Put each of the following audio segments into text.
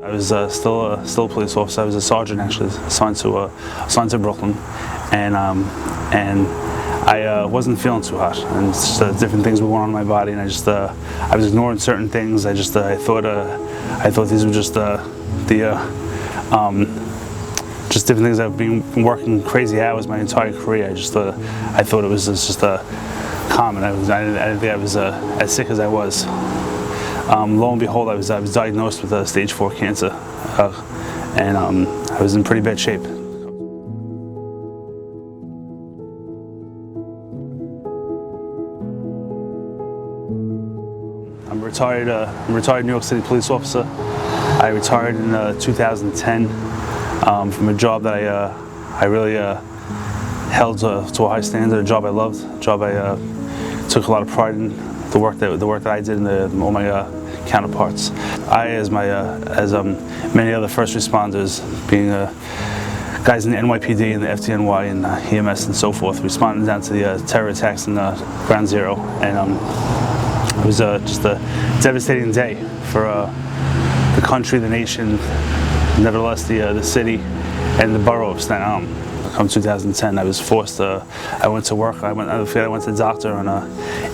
I was still a police officer. I was a sergeant actually, assigned to Brooklyn, and I wasn't feeling too hot, and just, different things were going on in my body, and I was ignoring certain things. I thought these were just just different things. I've been working crazy hours my entire career. I thought it was just common. I didn't think I was as sick as I was. Lo and behold, I was diagnosed with stage 4 cancer, and I was in pretty bad shape. I'm a retired New York City police officer. I retired in 2010 from a job that I really held to a high standard, a job I loved, a job I took a lot of pride in, the work that I did and all my counterparts. I, as many other first responders, being guys in the NYPD and the FDNY and EMS and so forth, responding down to the terror attacks in Ground Zero, and it was just a devastating day for the country, the nation, nevertheless the city and the borough of Staten Island. Come 2010, I was forced. I went to work. I went to the doctor on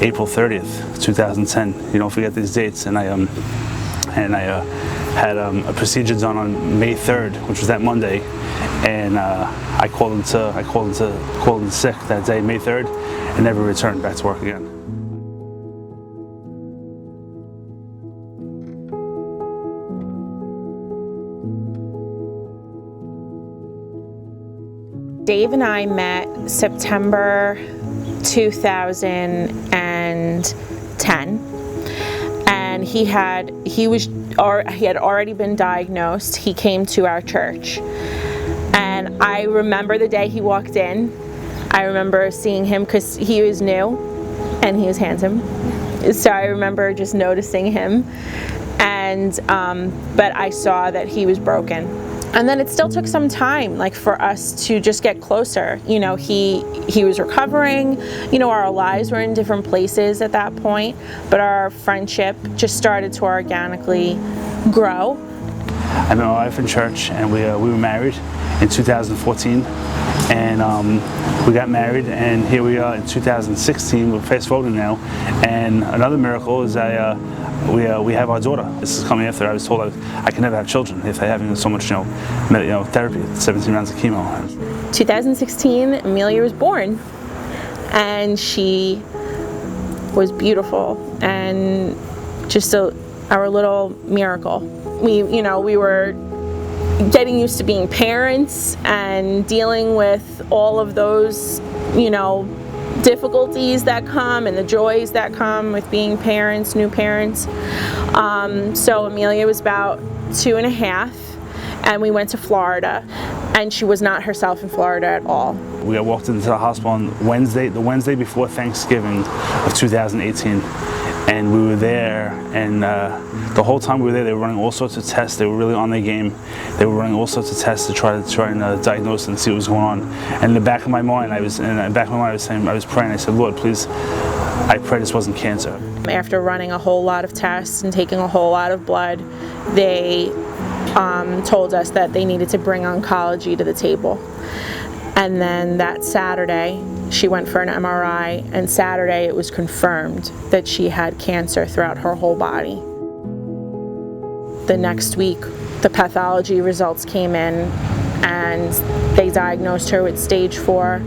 April 30th, 2010. You don't forget these dates. And I had a procedure done on May 3rd, which was that Monday. And I called in sick that day, May 3rd, and never returned back to work again. Dave and I met September 2010, and he had already been diagnosed. He came to our church, and I remember the day he walked in. I remember seeing him because he was new and he was handsome, so I remember just noticing him, and but I saw that he was broken. And then it still took some time, like, for us to just get closer. You know, he was recovering. You know, our lives were in different places at that point, but our friendship just started to organically grow. I met my wife in church, and we were married in 2014, and we got married, and here we are in 2016. We're fast forwarding now, and another miracle is we have our daughter. This is coming after I was told I can never have children if they're having so much therapy, 17 rounds of chemo. 2016, Amelia was born, and she was beautiful and just our little miracle. We were getting used to being parents and dealing with all of those, difficulties that come and the joys that come with being parents, new parents. So Amelia was about 2.5, and we went to Florida, and she was not herself in Florida at all. We got walked into the hospital on the Wednesday before Thanksgiving of 2018. And we were there, and the whole time we were there, they were running all sorts of tests. They were really on their game. They were running all sorts of tests to try and diagnose and see what was going on. And in the back of my mind, I was praying. I said, Lord, please, I pray this wasn't cancer. After running a whole lot of tests and taking a whole lot of blood, they told us that they needed to bring oncology to the table. And then that Saturday, she went for an MRI, and Saturday it was confirmed that she had cancer throughout her whole body. The next week, the pathology results came in, and they diagnosed her with stage 4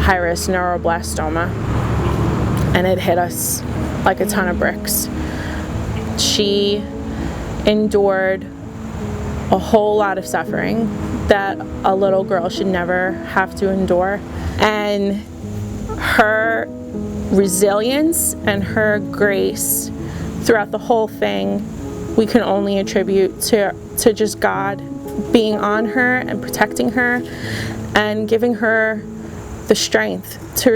high-risk neuroblastoma, and it hit us like a ton of bricks. She endured a whole lot of suffering that a little girl should never have to endure, and her resilience and her grace throughout the whole thing we can only attribute to just God being on her and protecting her and giving her the strength to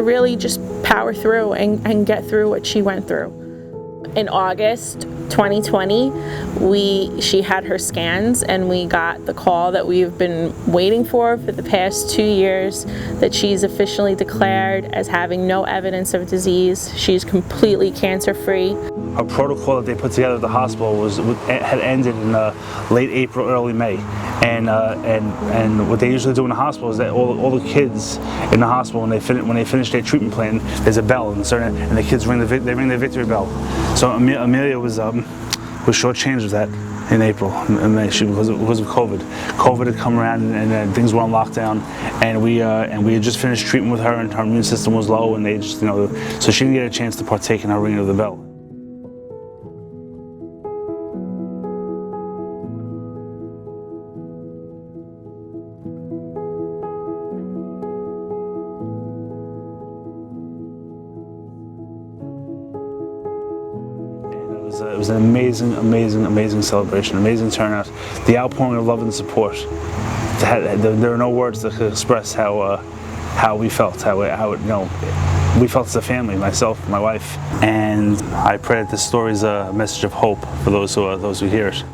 really just power through and get through what she went through. In August 2020, she had her scans, and we got the call that we've been waiting for the past 2 years, that she's officially declared as having no evidence of disease. She's completely cancer-free. A protocol that they put together at the hospital had ended in late April, early May, and what they usually do in the hospital is that all the kids in the hospital, when they finish their treatment plan, there's a bell, and the kids ring the victory bell. So Amelia was shortchanged with that in April and May because of COVID. COVID had come around, and things were on lockdown, and we had just finished treatment with her, and her immune system was low, and they just, so she didn't get a chance to partake in her ringing of the bell. It was an amazing celebration, amazing turnout. The outpouring of love and support. There are no words that could express how we felt, we felt as a family, myself, my wife, and I pray that this story is a message of hope for those who hear it.